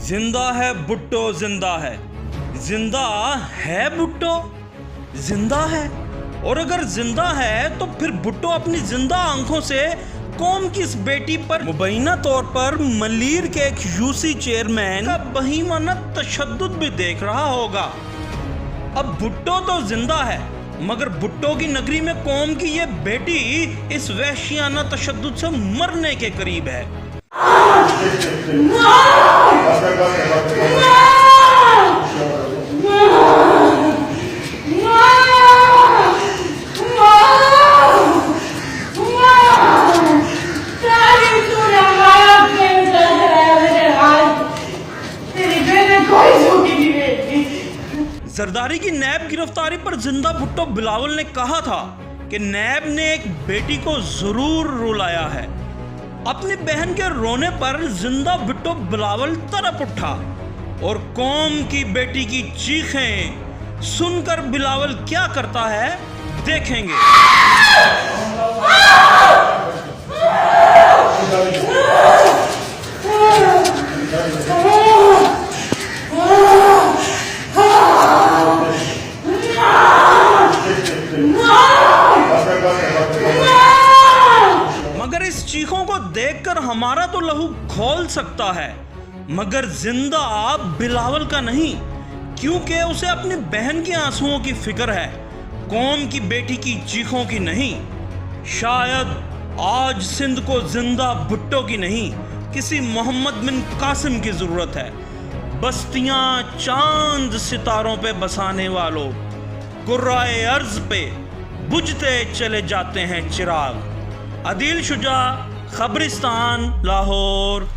जिंदा है भुट्टो, जिंदा है। जिंदा है भुट्टो, जिंदा है। और अगर जिंदा है तो फिर भुट्टो अपनी जिंदा आंखों से कौम की इस बेटी पर मुबैना तौर पर मलीर के एक यूसी चेयरमैन का बहीमाना तशद्दुद भी देख रहा होगा। अब भुट्टो तो जिंदा है, मगर भुट्टो की नगरी में कौम की ये बेटी इस वहशियाना तशद्दुद से मरने के करीब है। जरदारी की नैब गिरफ्तारी पर जिंदा भुट्टो बिलावल ने कहा था कि नैब ने एक बेटी को जरूर रुलाया है। अपनी बहन के रोने पर जिंदा भुट्टो बिलावल तड़प उठा और कौम की बेटी की चीखें सुनकर बिलावल क्या करता है देखेंगे। मगर इस चीखों को देखकर हमारा तो लहू खौल सकता है, मगर जिंदा बिलावल का नहीं, क्योंकि उसे अपनी बहन के आंसुओं की फिक्र है, कौम की बेटी की चीखों की नहीं। शायद आज सिंध को जिंदा भुट्टो की नहीं, किसी मोहम्मद बिन कासिम की जरूरत है। बस्तियां चांद सितारों पे बसाने वालों, कुर्राए अर्ज पे बुझते चले जाते हैं चिराग। अदील शुजा, खबरिस्तान, लाहौर।